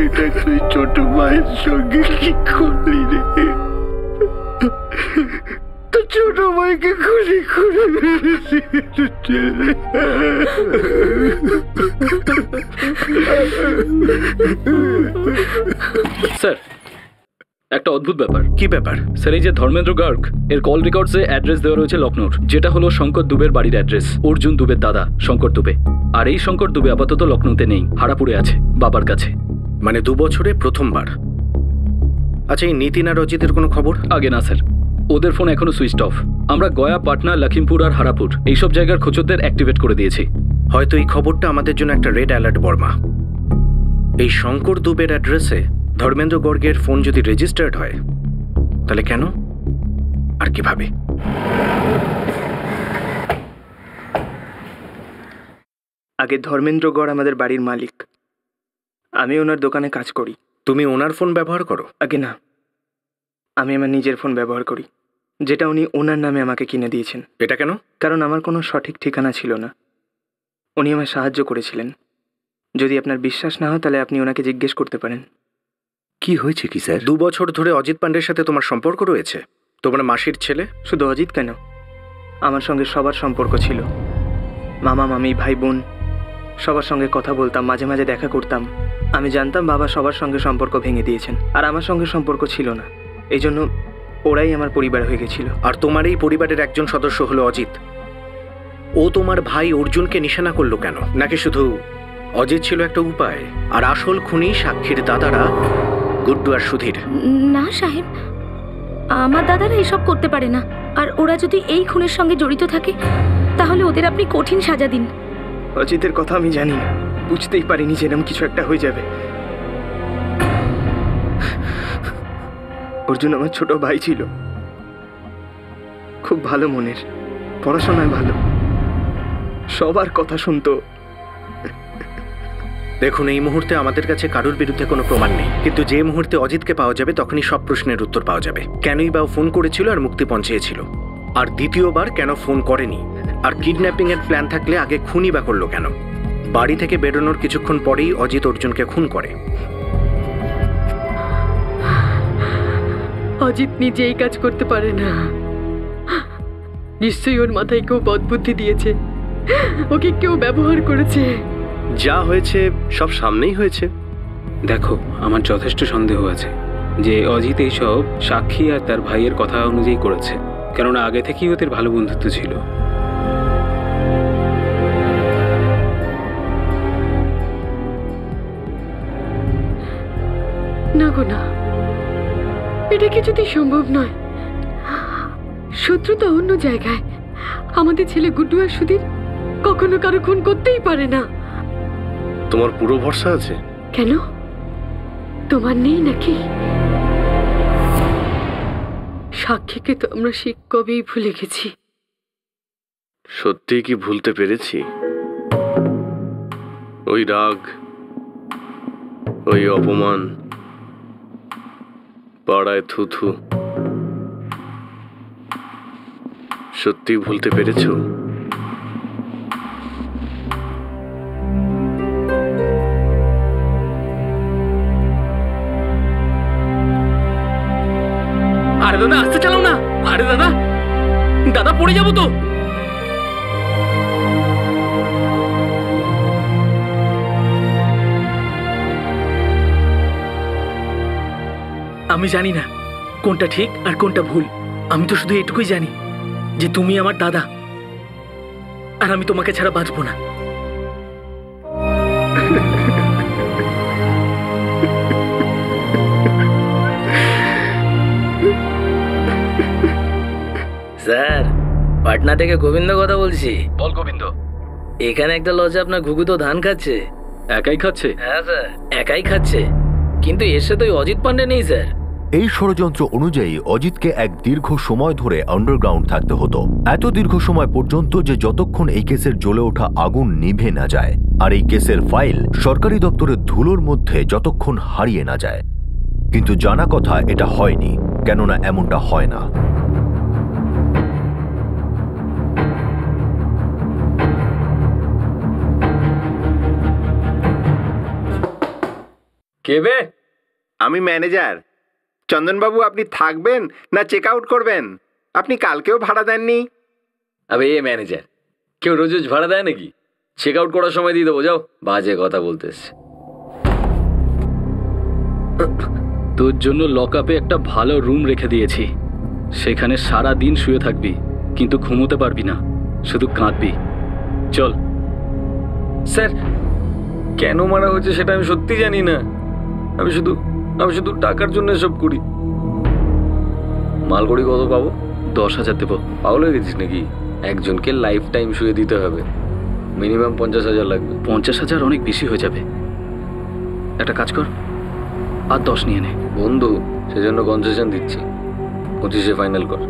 এটা তুই ছোট ভাইয়ের সঙ্গে কি করলি রে? তো ছোট ভাইকে খুলি করে মেরেছি। স্যার, একটা অদ্ভুত ব্যাপার। কি ব্যাপার? স্যার, এই যে ধর্মেন্দ্র গার্গ, এর কল রেকর্ডসে অ্যাড্রেস দেওয়া রয়েছে লখনৌর, যেটা হলো শঙ্কর দুবের বাড়ির অ্যাড্রেস। অর্জুন দুবের দাদা শঙ্কর দুবে। আর এই শঙ্কর দুবে আপাতত লখনৌতে নেই, হারাপুরে আছে বাবার কাছে। মানে 2 বছরে প্রথমবার। আচ্ছা, এই নীতিন আর অজিতের কোনো খবর? আগে না স্যার, ওদের ফোন এখনো সুইচ অফ। আমরা গয়া, পাটনা, লখিমপুর আর হারাপুর এইসব জায়গার খোঁজদের অ্যাক্টিভেট করে দিয়েছি। হয়তো এই খবরটা আমাদের জন্য একটা রেড অ্যালার্ট বর্মা। এই শঙ্কর দুবের অ্যাড্রেসে ধর্মেন্দ্র গর্গের ফোন যদি রেজিস্টার্ড হয়, তাহলে কেন আর কিভাবে? আগে ধর্মেন্দ্র গড় আমাদের বাড়ির মালিক, আমি ওনার দোকানে কাজ করি। তুমি ওনার ফোন ব্যবহার করো? আগে না, আমি আমার নিজের ফোন ব্যবহার করি, যেটা উনি ওনার নামে আমাকে কিনে দিয়েছেন। এটা কেন? কারণ আমার কোনো সঠিক ঠিকানা ছিল না। উনি আমায় সাহায্য করেছিলেন। যদি আপনার বিশ্বাস না হয় তাহলে আপনি ওনাকে জিজ্ঞেস করতে পারেন। কি হয়েছে কি স্যার? 2 বছর ধরে অজিত পান্ডের সাথে তোমার সম্পর্ক রয়েছে? তোমার মাসির ছেলে? শুধু অজিত কেন, আমার সঙ্গে সবার সম্পর্ক ছিল। মামা, মামি, ভাই, বোন সবার সঙ্গে কথা বলতাম, মাঝে মাঝে দেখা করতাম। আমি জানতাম বাবা সবার সঙ্গে সম্পর্ক ভেঙে দিয়েছেন, আর আমার সঙ্গে সম্পর্ক ছিল না। এই জন্য ওরাই আমার পরিবার হয়ে গেছিল। আর তোমার এই পরিবারের একজন সদস্য হলো অজিত। ও তোমার ভাই অর্জুনকে নিশানা করলো কেন? নাকি শুধু অজিত ছিল একটা উপায় আর আসল খুনি সাক্ষীর দাদারা গুড্ডু আর সুধীর? না সাহেব, আমার দাদারা এসব করতে পারে না। আর ওরা যদি এই খুনের সঙ্গে জড়িত থাকে তাহলে ওদের আপনি কঠিন সাজা দিন। অজিতের কথা আমি জানি না, বুঝতেই পারিনি যে এরকম কিছু একটা হয়ে যাবে। অর্জুন আমার ছোট ভাই ছিল, খুব ভালো মনের, পড়াশোনায় ভালো, সবার কথা শুনতো। দেখুন, এই মুহূর্তে আমাদের কাছে কারোর বিরুদ্ধে কোনো প্রমাণ নেই, কিন্তু যে মুহূর্তে অজিতকে পাওয়া যাবে তখনই সব প্রশ্নের উত্তর পাওয়া যাবে। কেনই বা ও ফোন করেছিল আর মুক্তিপণ চেয়েছিল, আর দ্বিতীয়বার কেন ফোন করেনি, আর কিডন্যাপিং এর প্ল্যান থাকলে আগে খুনই বা করলো কেন? বাড়ি থেকে বেরোনোর কিছুক্ষণ পরেই অজিত অর্জুনকে খুন করে। অজিত নিজে এই কাজ করতে পারে না, নিশ্চয়ই ওর মাথায় কেউ বদবুদ্ধি দিয়েছে, ওকে কেউ ব্যবহার করেছে। যা হয়েছে সব সামনেই হয়েছে। দেখো, আমার যথেষ্ট সন্দেহ আছে যে অজিত এইসব সাক্ষী আর তার ভাইয়ের কথা অনুযায়ী করেছে, কেননা আগে থেকেই ওদের ভালো বন্ধুত্ব ছিল। না গো না, এটা কিছুতেই সম্ভব নয়। শত্রুতা অন্য জায়গায়, আমাদের ছেলে গুড্ডু আর সুধীর কখনো কারো খুন করতেই পারে না। তোমার পুরো ভরসা আছে? কেন, তোমার নেই নাকি? সাক্ষীকে তো আমরা সে কবেই ভুলে গেছি। সত্যিই কি ভুলতে পেরেছি? ওই রাগ, ওই অপমান, পাড়ায় থুথু, সত্যি ভুলতে পেরেছো? আরে দাদা, আস্তে চালাও না। আরে দাদা, দাদা পড়ে যাবো তো। আমি জানি না কোনটা ঠিক আর কোনটা ভুল। আমি তো শুধু এটুকুই জানি যে তুমি আমার দাদা, আর আমি তোমাকে ছাড়া বাঁচবো না। স্যার, পাটনা থেকে গোবিন্দ কথা বলছি। বল গোবিন্দ। এখানে একটা লজে আপনার ঘুঘু তো ধান খাচ্ছে। একাই খাচ্ছে? হ্যাঁ স্যার, একাই খাচ্ছে, কিন্তু এসে তো অজিত পান্ডে নেই স্যার। এই ষড়যন্ত্র অনুযায়ী অজিতকে এক দীর্ঘ সময় ধরে আন্ডারগ্রাউন্ড থাকতে হতো, এত দীর্ঘ সময় পর্যন্ত যে যতক্ষণ এই কেসের জ্বলে ওঠা আগুন নিভে না যায় আর এই কেসের ফাইল সরকারি দপ্তরের ধুলোর মধ্যে যতক্ষণ হারিয়ে না যায়। কিন্তু জানা কথা এটা হয়নি, কেননা এমনটা হয় না। কে বে? আমি ম্যানেজার। চন্দনবাবু, আপনি থাকবেন না চেক আউট করবেন? আপনি কালকেও ভাড়া দেননি। আবে এ ম্যানেজার, কেউ রোজ রোজ ভাড়া দেয় নাকি? চেক আউট করার সময় দিয়ে দেবো, যাও। বাজে কথা বলতেস। তোর জন্য লকআপে একটা ভালো রুম রেখে দিয়েছি, সেখানে সারা দিন শুয়ে থাকবি, কিন্তু ঘুমোতে পারবি না, শুধু কাঁদবি। চল। স্যার, কেন মারা হচ্ছে সেটা আমি সত্যি জানি না। আমি শুধু টাকার জন্য এসব করি। মালগড়ি কত পাবো? 10,000 দেবো। পাগল হয়ে গেছিস নাকি? একজনকে লাইফ টাইম শুয়ে দিতে হবে, মিনিমাম 50,000 লাগবে। 50,000 অনেক বেশি হয়ে যাবে। একটা কাজ কর, আর 10 নিয়ে নে। বন্ধু, সেজন্য কনসেশন দিচ্ছি, 25-এ ফাইনাল কর।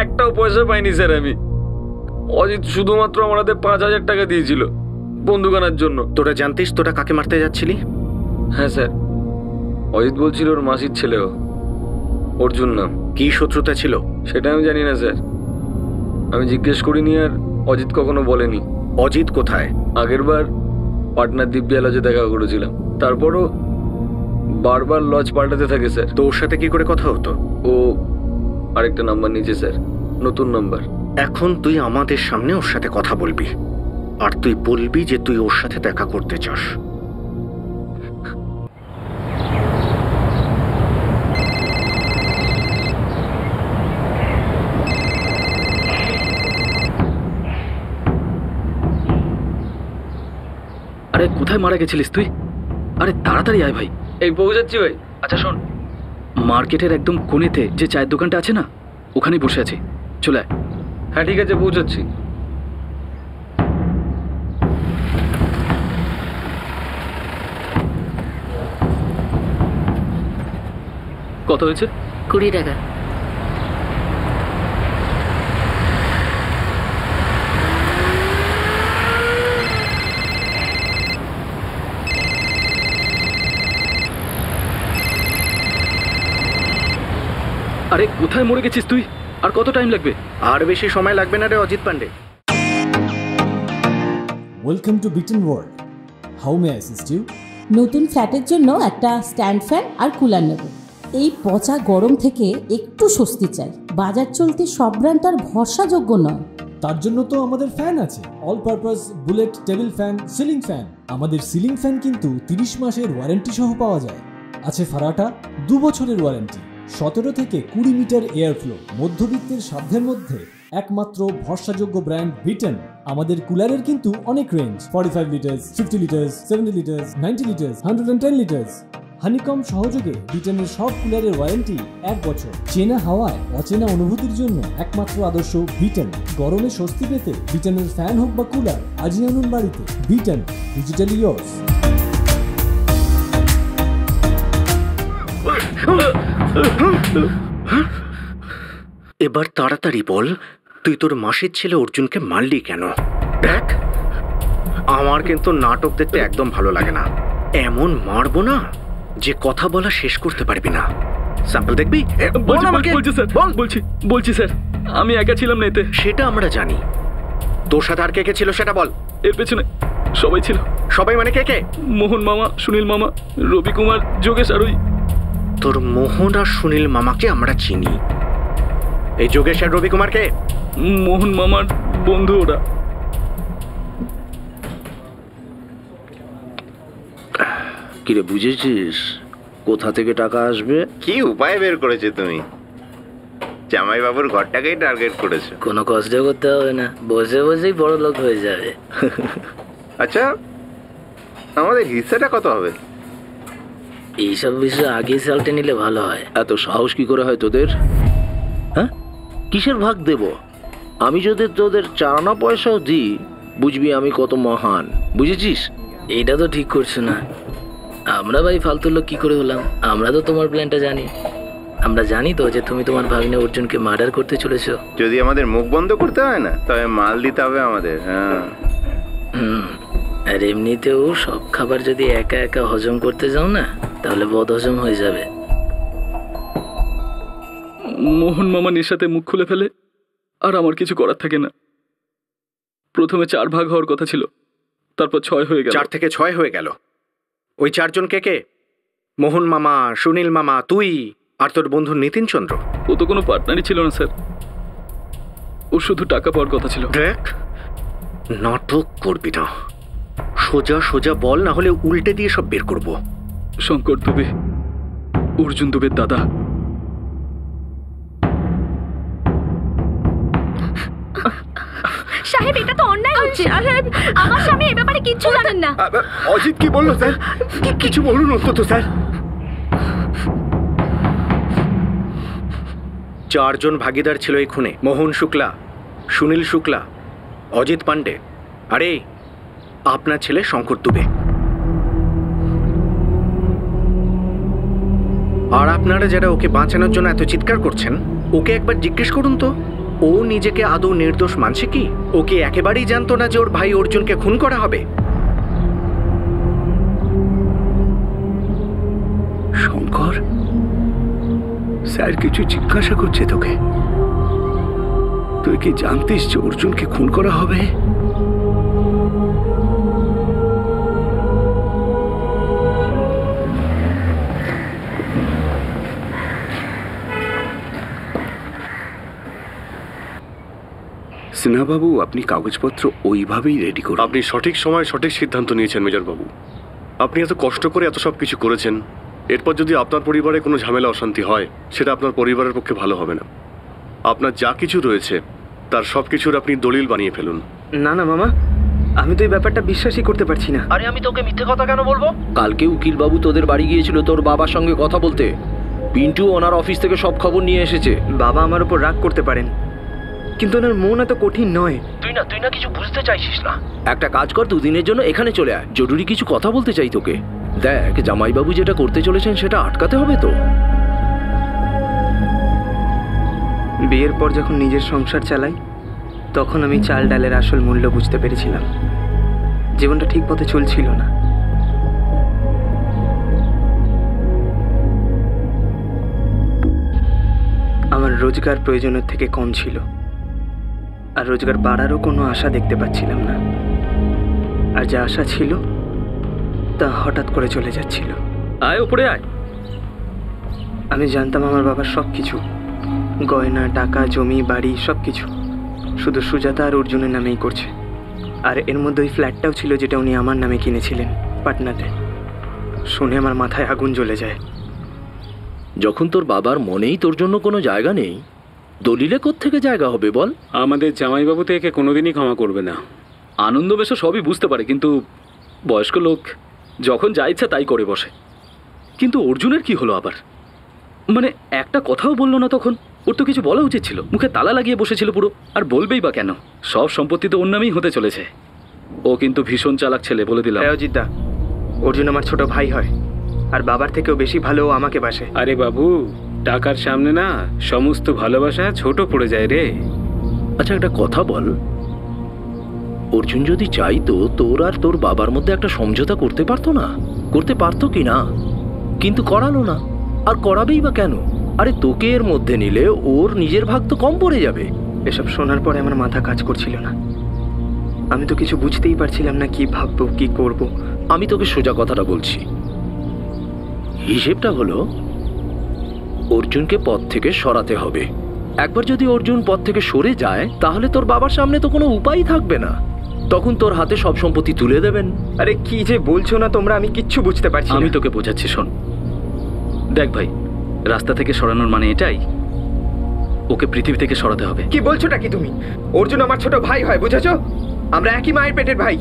একটাও পয়সা পাইনি স্যার আমি। অজিত শুধুমাত্র আমার হাতে 5,000 টাকা দিয়েছিল বন্দুক আনার জন্য। তোরা জানতিস তোরা কাকে মারতে যাচ্ছিলি? হ্যাঁ স্যার, অজিত বলছিল ওর মাসির ছেলেও, অর্জুন নাম। কি শত্রুতা ছিল সেটা আমি জানি না স্যার, আমি জিজ্ঞেস করিনি, আর অজিত কখনো বলেনি। অজিত কোথায়? আগের বার পাটনার দিব্যা লজে দেখা করেছিলাম, তারপরও বারবার লজ পাল্টাতে থাকে স্যার। তো ওর সাথে কি করে কথা হতো? ও আরেকটা নাম্বার নিয়েছে স্যার, নতুন নাম্বার। এখন তুই আমাদের সামনে ওর সাথে কথা বলবি, আর তুই বলবি যে তুই ওর সাথে দেখা করতে চাস। আরে কোথায় মারা গেছিলিস তুই? আরে তাড়াতাড়ি আয় ভাই। এই পৌঁছাচ্ছি ভাই। আচ্ছা শোন, মার্কেটের একদম কোণেতে যে চায়ের দোকানটা আছে না, ওখানেই বসে আছি, চলে আয়। হ্যাঁ ঠিক আছে, পৌঁছাচ্ছি। কত হয়েছে? 20 টাকা। আরে কোথায় মরে গেছিস তুই? আর কত টাইম লাগবে? আর বেশি সময় লাগবে না রে Ajit Pande. Welcome to Biten world. How may I assist you? নতুন ফ্ল্যাটের জন্য একটা স্ট্যান্ড ফ্যান আর কুলার নেব। এই পচা গরম থেকে একটু স্বস্তি চাই। বাজার চলতে সব ব্র্যান্ড আর ভরসাযোগ্য নয়। তার জন্য তো আমাদের ফ্যান আছে, all purpose bullet table fan, ceiling fan. আমাদের সিলিং ফ্যান কিন্তু 30 মাসের ওয়ারেন্টি সহ পাওয়া যায়। আছে ফারাটা 2 বছরের ওয়ারেন্টি, 17 থেকে 20 মিটার এয়ার ফ্লো, মধ্যবিত্তের সাধ্যের মধ্যে একমাত্র ভরসাযোগ্য ব্র্যান্ড বিটেন। আমাদের কুলারের কিন্তু অনেক range, 45 litres, 50 litres, 70 litres, 90 litres, 110 litres. Honeycomb সহযোগে বিটেনের সব কুলারের ওয়ারেন্টি 1 বছর। চেনা হাওয়ায় অচেনা অনুভূতির জন্য একমাত্র আদর্শ বিটেন। গরমে স্বস্তি পেতে বিটেনের ফ্যান হোক বা কুলার আজই আনুন বাড়িতে। Beaten, digitally yours. এবার তাড়াতাড়ি বল, তুই তোর মাসির ছেলে অর্জুনকে মারলি কেন? দেখ, আমার কিন্তু নাটক দেখতে একদম ভালো লাগে না। এমন মারবো না যে কথা বলা শেষ করতে পারবি না। স্যাম্পল দেখবি? বলছি স্যার, বলছি স্যার, আমি একা ছিলাম না এতে। সেটা আমরা জানি। তোর সাথে আর কে কে ছিল সেটা বল। এর পেছনে সবাই ছিল। সবাই মানে কে কে? মোহন মামা, সুনীল মামা, রবি কুমার, যোগেশ আর ওই। তোর মোহন আর সুনীল মামাকে আমরা চিনি। এই যোগেশ আর রবি কুমারকে? মোহন মামার বন্ধু ওরা। কিরে, বুঝেছিস কোথা থেকে টাকা আসবে? কি উপায় বের করেছে তুমি? জামাই বাবুর ঘরটাকেই টার্গেট করেছো। কোনো কষ্ট করতে হবে না, বসে বসেই বড় লোক হয়ে যাবে। আচ্ছা, আমাদের হিস্সাটা কত হবে? এইসব বিষয়ে আগে সালটে নিলে ভালো হয়। এত সাহস কি করে হয় তোদের? হ্যাঁ, কিসের ভাগ দেব? আমি যদি তোদের চারানা পয়সাও দিই, বুঝবি আমি কত মহান। বুঝেছিস? এইটা তো ঠিক করছো না। আমরা ভাই ফালতু লোক কি করে হলাম? আমরা তো তোমার প্ল্যানটা জানি। আমরা জানি তো যে তুমি তোমার ভাগ্নে অর্জুনকে মার্ডার করতে চলেছো। যদি আমাদের মুখ বন্ধ করতে হয় না, তবে মাল দিতে হবে আমাদের। হ্যাঁ, আর এমনিতেও সব খাবার যদি একা একা হজম করতে যাও না, তাহলে বদ হজম হয়ে যাবে। মোহন মামা নেশাতে মুখ খুলে ফেলে, আর আমার কিছু করার থাকে না। প্রথমে 4 ভাগ হওয়ার কথা ছিল, তারপর 6 হয়ে গেল। 4 থেকে 6 হয়ে গেল। ওই 4 জন কে কে? মোহন মামা, সুনীল মামা, তুই আর তোর বন্ধু নিতিন চন্দ্র। ও তো কোনো পার্টনারই ছিল না স্যার, ও শুধু টাকা পাওয়ার কথা ছিল। দেখ, নাটক করবি না, সোজা সোজা বল, না হলে উল্টে দিয়ে সব বের করব। শঙ্কর দুবে, অর্জুন দুবের দাদা। সাহেব, এটা তো অন্যায় হচ্ছে। সাহেব, আমার স্বামী এ ব্যাপারে কিচ্ছু জানেন না। অজিত কি বললো স্যার? কিছু বলুন অন্তত স্যার। 4 জন ভাগিদার ছিল এই খুনে। মোহন শুক্লা, সুনীল শুক্লা, অজিত পান্ডে, আরে আপনার ছেলে শঙ্কর দুবে। আর আপনারা যারা ওকে বাঁচানোর জন্য এত চিৎকার করছেন, ওকে একবার জিজ্ঞেস করুন তো, ও নিজেকে আদৌ নির্দোষ মানছে কি? ও কি একেবারেই জানতো না যে ওর ভাই অর্জুনকে খুন করা হবে? শঙ্কর, স্যার কিছু জিজ্ঞাসা করছে তোকে। তুই কি জানতিস যে অর্জুনকে খুন করা হবে? সিনহাবাবু, আপনি কাগজপত্র ওইভাবেই রেডি করুন। আপনি সঠিক সময় সঠিক সিদ্ধান্ত নিয়েছেন মেজরবাবু। আপনি এত কষ্ট করে এত সব কিছু করেছেন, এরপর যদি আপনার পরিবারে কোনো ঝামেলা অশান্তি হয়, সেটা আপনার পরিবারের পক্ষে ভালো হবে না। আপনার যা কিছু রয়েছে তার সব কিছুর আপনি দলিল বানিয়ে ফেলুন। না না মামা, আমি তো এই ব্যাপারটা বিশ্বাসই করতে পারছি না। আরে আমি তোকে মিথ্যে কথা কেন বলবো? কালকে উকিল বাবু তোদের বাড়ি গিয়েছিল তোর বাবার সঙ্গে কথা বলতে। পিন্টু ওনার অফিস থেকে সব খবর নিয়ে এসেছে। বাবা আমার উপর রাগ করতে পারেন, কিন্তু ওনার মন এত কঠিন নয়। তুই না কিছু বুঝতে চাইছিস না। একটা কাজ কর, দুদিনের জন্য এখানে চলে আয়, জরুরি কিছু কথা বলতে চাই তোকে। দেখ জামাইবাবু যেটা করতে চলেছেন সেটা আটকাতে হবে তো। বিয়ের পর যখন নিজের সংসার চালাই তখন আমি চাল ডালের আসল মূল্য বুঝতে পেরেছিলাম। জীবনটা ঠিক পথে চলছিল না। আমার রোজগার প্রয়োজনের থেকে কম ছিল, আর রোজগার বাড়ারও কোনো আশা দেখতে পাচ্ছিলাম না। আর যা আশা ছিল তা হঠাৎ করে চলে যাচ্ছিল। আয় উপরে আয়। আমি জানতাম আমার বাবার সব কিছু, গয়না, টাকা, জমি, বাড়ি সব কিছু শুধু সুজাতা আর অর্জুনের নামেই করছে। আর এর মধ্যে ওই ফ্ল্যাটটাও ছিল যেটা উনি আমার নামে কিনেছিলেন পাটনাতে। শুনে আমার মাথায় আগুন জ্বলে যায়। যখন তোর বাবার মনেই তোর জন্য কোনো জায়গা নেই, দলিলে কোত্থেকে জায়গা হবে বল? আমাদের জামাইবাবু তো একে কোনোদিনই ক্ষমা করবে না। আনন্দ বেশ সবই বুঝতে পারে, কিন্তু বয়স্ক লোক যখন যা ইচ্ছা তাই করে বসে। কিন্তু অর্জুনের কি হলো আবার? মানে একটা কথাও বললো না তখন? ওর তো কিছু বলা উচিত ছিল, মুখে তালা লাগিয়ে বসেছিল পুরো। আর বলবেই বা কেন? সব সম্পত্তি তো ওর নামেই হতে চলেছে। ও কিন্তু ভীষণ চালাক ছেলে, বলে দিলাম। অজিতদা, অর্জুন আমার ছোট ভাই হয়, আর বাবার থেকেও বেশি ভালো ও আমাকে বাসে। আরে বাবু, টাকার সামনে না সমস্ত ভালোবাসা ছোট পড়ে যায় রে। আচ্ছা একটা কথা বল, অর্জুন যদি চাইতো তোর আর তোর বাবার মধ্যে একটা সমঝোতা করতে পারতো না? করতে পারতো কি না? কিন্তু করালো না। আর করাবেই বা কেন? আরে তোকে এর মধ্যে নিলে ওর নিজের ভাগ তো কম পড়ে যাবে। এসব শোনার পরে আমার মাথা কাজ করছিল না। আমি তো কিছু বুঝতেই পারছিলাম না কি ভাববো, কি করব। আমি তোকে সোজা কথাটা বলছি। হিসেবটা হলো অর্জুনকে পথ থেকে সরাতে হবে। একবার যদি অর্জুন পথ থেকে সরে যায় তাহলে তোর বাবার সামনে তো কোনো উপায় থাকবে না। তখন তোর হাতে সব সম্পত্তি তুলে দেবেন। আরে কি যে বলছো না তোমরা, আমি কিচ্ছু বুঝতে পারছি না। আমি তোকে বোঝাচ্ছি, শোন। দেখ ভাই, রাস্তা থেকে সরানোর মানে এটাই, ওকে পৃথিবী থেকে সরাতে হবে। কি বলছোটা কি তুমি? অর্জুন আমার ছোট ভাই হয়, বুঝেছো? আমরা একই মায়ের পেটের ভাই।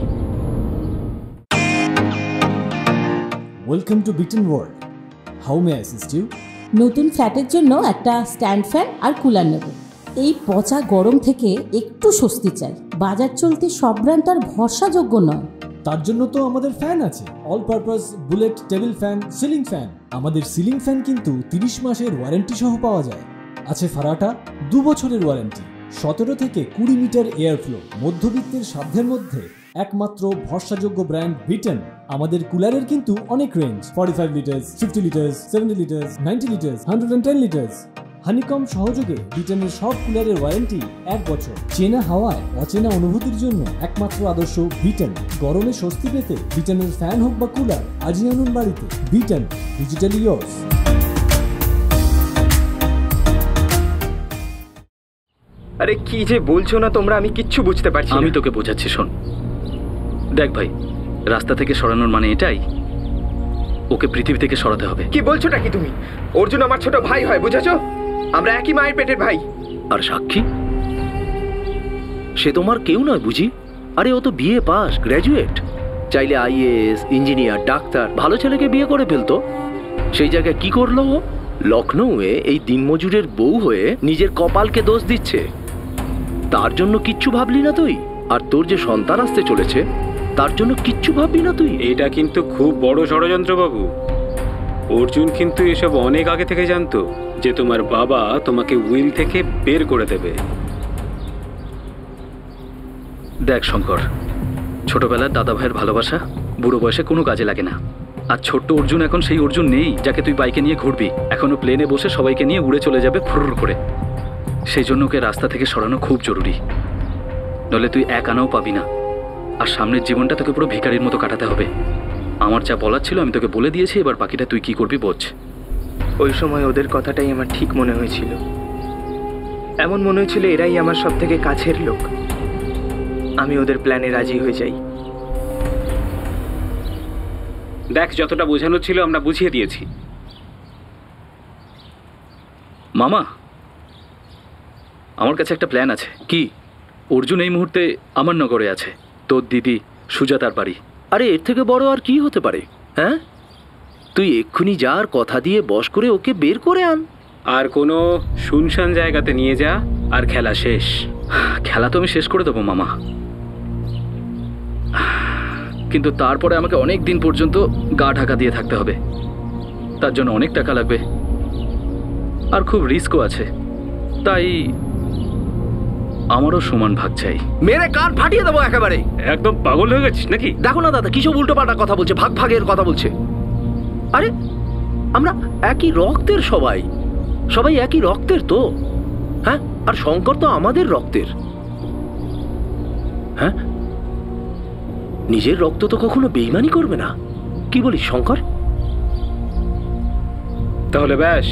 Welcome to Biten world. How may I assist you? নতুন ফ্ল্যাটের জন্য একটা স্ট্যান্ড ফ্যান আর কুলার নেব। এই পচা গরম থেকে একটু স্বস্তি চাই। বাজার চলতে সব ব্র্যান্ড আর ভরসাযোগ্য নয়। তার জন্য তো আমাদের ফ্যান আছে, all purpose bullet table fan, ceiling fan. আমাদের সিলিং ফ্যান কিন্তু 30 মাসের ওয়ারেন্টি সহ পাওয়া যায়। আছে ফারাটা 2 বছরের ওয়ারেন্টি, 17 থেকে 20 মিটার এয়ার ফ্লো। মধ্যবিত্তের সাধ্যের মধ্যে একমাত্র ভরসাযোগ্য ব্র্যান্ড বিটেন। আমাদের কুলারের কিন্তু অনেক range, 45 litres, 50 litres, 70 litres, 90 litres, 110 litres. Honeycomb সহযোগে বিটেনের সব কুলারের ওয়ারেন্টি 1 বছর। চেনা হাওয়ায় অচেনা অনুভূতির জন্য একমাত্র আদর্শ বিটেন। গরমে স্বস্তি পেতে বিটেনের ফ্যান হোক বা কুলার, আজই আনুন বাড়িতে। Beaten, digitally yours. আরে কি যে বলছো না তোমরা, আমি কিচ্ছু বুঝতে পারছি না। আমি তোকে বোঝাচ্ছি, শোন। দেখ ভাই, রাস্তা থেকে সরানোর মানে এটাই, ওকে পৃথিবী থেকে সরাতে হবে। কি বলছোটা কি তুমি? অর্জুন আমার ছোট ভাই হয়, বুঝেছো? আমরা একই মায়ের পেটের ভাই। আর সাক্ষী, সে তোমার কেউ নয় বুঝি? আরে ও তো বিএ পাস, গ্র্যাজুয়েট। চাইলে আইএএস, ইঞ্জিনিয়ার, ডাক্তার, ভালো ছেলেকে বিয়ে করে ফেলতো। সেই জায়গায় কি করলো ও? লখনৌয়ে এই দিনমজুরের বউ হয়ে নিজের কপালকে দোষ দিচ্ছে। তার জন্য কিচ্ছু ভাবলি না তুই? আর তোর যে সন্তান আসতে চলেছে তার জন্য কিচ্ছু ভাববি না তুই? এটা কিন্তু খুব বড় ষড়যন্ত্র বাবু। অর্জুন কিন্তু এসব অনেক আগে থেকে জানতো যে তোমার বাবা তোমাকে উইল থেকে বের করে দেবে। দেখ শঙ্কর, ছোটবেলার দাদা ভাইয়ের ভালোবাসা বুড়ো বয়সে কোনো কাজে লাগে না। আর ছোট্ট অর্জুন এখন সেই অর্জুন নেই যাকে তুই বাইকে নিয়ে ঘুরবি। এখনো প্লেনে বসে সবাইকে নিয়ে উড়ে চলে যাবে ফুরুর করে। সেই জন্য ওকে রাস্তা থেকে সরানো খুব জরুরি, নইলে তুই এক আনাও পাবি না। আর সামনের জীবনটা তোকে পুরো ভিখারির মতো কাটাতে হবে। আমার যা বলার ছিল আমি তোকে বলে দিয়েছি, এবার বাকিটা তুই কি করবি বোঝ। ওই সময় ওদের কথাটাই আমার ঠিক মনে হয়েছিল। এমন মনে হয়েছিল এরাই আমার সব থেকে কাছের লোক। আমি ওদের প্ল্যানে রাজি হয়ে যাই। দেখ, যতটা বোঝানো ছিল আমরা বুঝিয়ে দিয়েছি। মামা, আমার কাছে একটা প্ল্যান আছে। কি? অর্জুন এই মুহূর্তে আমার নগরে আছে, তোর দিদি সুজাতার বাড়ি। আরে এর থেকে বড় আর কি হতে পারে? হ্যাঁ, তুই এক্ষুনি যার কথা দিয়ে বশ করে ওকে বের করে আন। আর কোনো শুনশান জায়গাতে নিয়ে যা, আর খেলা শেষ। খেলা তো আমি শেষ করে দেবো মামা, কিন্তু তারপরে আমাকে অনেক দিন পর্যন্ত গা ঢাকা দিয়ে থাকতে হবে। তার জন্য অনেক টাকা লাগবে, আর খুব রিস্কও আছে। তাই আমারও সমান ভাগ চাই। মেরে কান ফাটিয়ে দেবো একেবারে। একদম পাগল হয়ে গেছিস নাকি? দেখো না দাদা, কিসব উল্টো পাল্টা কথা বলছে, ভাগ ভাগের কথা বলছে। আরে আমরা একই রক্তের, সবাই সবাই একই রক্তের তো। হ্যাঁ, আর শঙ্কর তো আমাদের রক্তের। হ্যাঁ, নিজের রক্ত তো কখনো বেইমানি করবে না। কি বলিস শঙ্কর? তাহলে ব্যাস,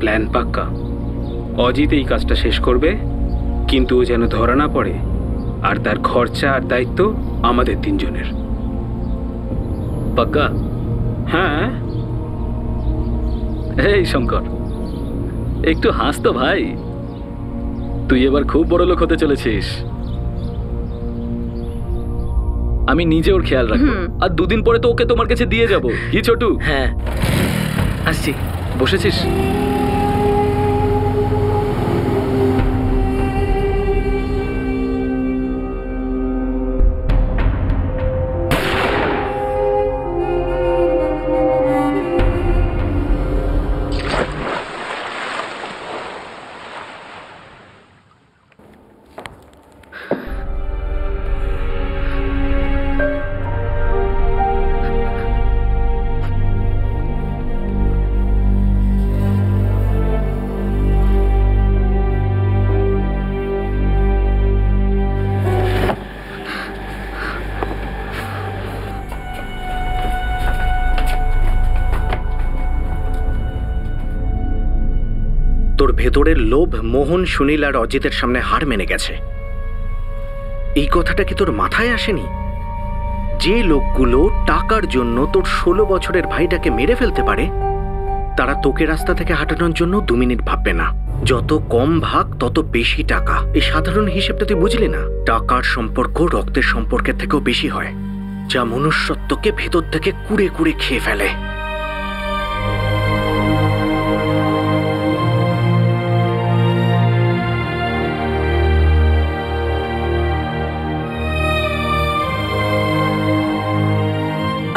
প্ল্যান পাক্কা। অজিত এই কাজটা শেষ করবে, কিন্তু ও যেন ধরা না পড়ে। আর তার খরচা আর দায়িত্ব আমাদের তিনজনের। পাক্কা? হ্যাঁ। এই শঙ্কর, একটু হাস তো ভাই, তুই এবার খুব বড় লোক হতে চলেছিস। আমি নিজে ওর খেয়াল রাখবো, আর দুদিন পরে তো ওকে তোমার কাছে দিয়ে যাব। কি ছোটু? হ্যাঁ, আসছি। বসেছিস? তোর ভেতরের লোভ মোহন, সুনীল আর অজিতের সামনে হার মেনে গেছে। এই কথাটা কি তোর মাথায় আসেনি? যে লোকগুলো টাকার জন্য তোর 16 বছরের ভাইটাকে মেরে ফেলতে পারে, তারা তোকে রাস্তা থেকে হাঁটানোর জন্য 2 মিনিট ভাববে না। যত কম ভাগ তত বেশি টাকা। এই সাধারণ হিসেবটা তুই বুঝলি না? টাকার সম্পর্ক রক্তের সম্পর্কের থেকেও বেশি হয়, যা মনুষ্যত্বকে ভেতর থেকে কুড়ে কুড়ে খেয়ে ফেলে।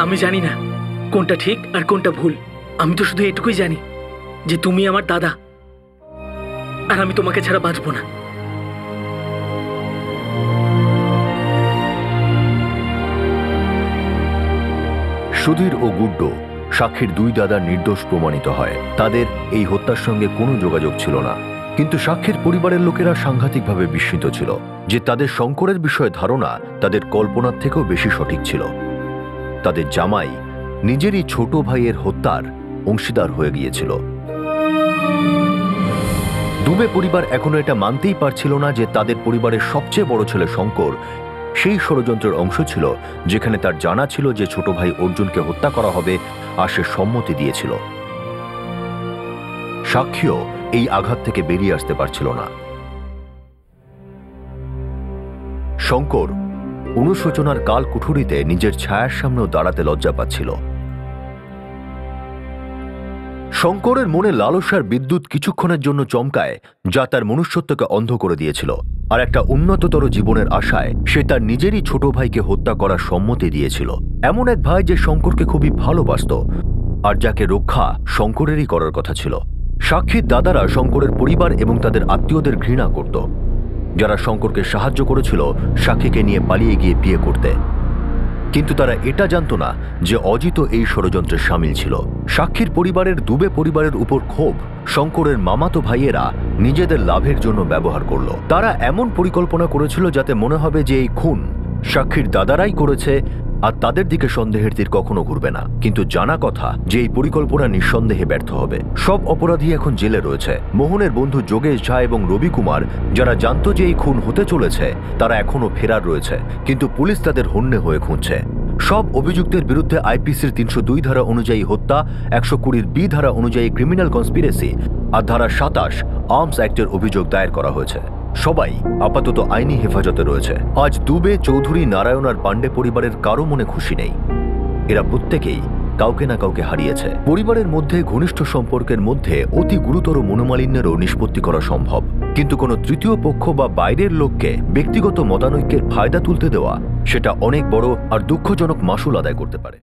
আমি জানি না কোনটা ঠিক আর কোনটা ভুল। আমি তো শুধু এটুকুই জানি যে তুমি আমার দাদা, আর আমি তোমাকে ছাড়া বাঁচবো না। সুধীর ও গুড্ডু, সাক্ষীর 2 দাদা নির্দোষ প্রমাণিত হয়। তাদের এই হত্যার সঙ্গে কোনো যোগাযোগ ছিল না, কিন্তু সাক্ষীর পরিবারের লোকেরা সাংঘাতিকভাবে বিস্মিত ছিল যে তাদের শঙ্করের বিষয়ে ধারণা তাদের কল্পনার থেকেও বেশি সঠিক ছিল। তাদের জামাই নিজেরই ছোট ভাইয়ের হত্যার অংশীদার হয়ে গিয়েছিল। দুবে পরিবার এখনো এটা মানতেই পারছিল না যে তাদের পরিবারের সবচেয়ে বড় ছেলে শঙ্কর সেই ষড়যন্ত্রের অংশ ছিল, যেখানে তার জানা ছিল যে ছোট ভাই অর্জুনকে হত্যা করা হবে, আর সে সম্মতি দিয়েছিল। সাক্ষীও এই আঘাত থেকে বেরিয়ে আসতে পারছিল না। শঙ্কর অনুশোচনার কাল কুঠুরিতে নিজের ছায়ার সামনেও দাঁড়াতে লজ্জা পাচ্ছিল। শঙ্করের মনে লালসার বিদ্যুৎ কিছুক্ষণের জন্য চমকায়, যা তার মনুষ্যত্বকে অন্ধ করে দিয়েছিল। আর একটা উন্নততর জীবনের আশায় সে তার নিজেরই ছোট ভাইকে হত্যা করার সম্মতি দিয়েছিল। এমন এক ভাই যে শঙ্করকে খুবই ভালোবাসত, আর যাকে রক্ষা শঙ্করেরই করার কথা ছিল। সাক্ষীর দাদারা শঙ্করের পরিবার এবং তাদের আত্মীয়দের ঘৃণা করত, যারা শঙ্করকে সাহায্য করেছিল সাক্ষীকে নিয়ে পালিয়ে গিয়ে বিয়ে করতে। কিন্তু তারা এটা জানত না যে অজিত এই ষড়যন্ত্রে সামিল ছিল। সাক্ষীর পরিবারের দুবে পরিবারের উপর ক্ষোভ শঙ্করের মামাতো ভাইয়েরা নিজেদের লাভের জন্য ব্যবহার করল। তারা এমন পরিকল্পনা করেছিল যাতে মনে হবে যে এই খুন সাক্ষীর দাদারাই করেছে, আর তাদের দিকে সন্দেহের তীর কখনো ঘুরবে না। কিন্তু জানা কথা যে এই পরিকল্পনা নিঃসন্দেহে ব্যর্থ হবে। সব অপরাধী এখন জেলে রয়েছে। মোহনের বন্ধু যোগেশ ঝা এবং রবি কুমার, যারা জানতো যে এই খুন হতে চলেছে, তারা এখনো ফেরার রয়েছে, কিন্তু পুলিশ তাদের হন্যে হয়ে খুঁজছে। সব অভিযুক্তের বিরুদ্ধে আইপিসির 302 ধারা অনুযায়ী হত্যা, 120 বি ধারা অনুযায়ী ক্রিমিনাল কনস্পিরেসি আর ধারা 27 আর্মস অ্যাক্টের অভিযোগ দায়ের করা হয়েছে। সবাই আপাতত আইনি হেফাজতে রয়েছে। আজ দুবে, চৌধুরী, নারায়ণ আর পান্ডে পরিবারের কারো মনে খুশি নেই। এরা প্রত্যেকেই কাউকে না কাউকে হারিয়েছে। পরিবারের মধ্যে ঘনিষ্ঠ সম্পর্কের মধ্যে অতি গুরুতর মনোমালিন্যেরও নিষ্পত্তি করা সম্ভব, কিন্তু কোনো তৃতীয় পক্ষ বা বাইরের লোককে ব্যক্তিগত মতানৈক্যের ফায়দা তুলতে দেওয়া, সেটা অনেক বড় আর দুঃখজনক মাশুল আদায় করতে পারে।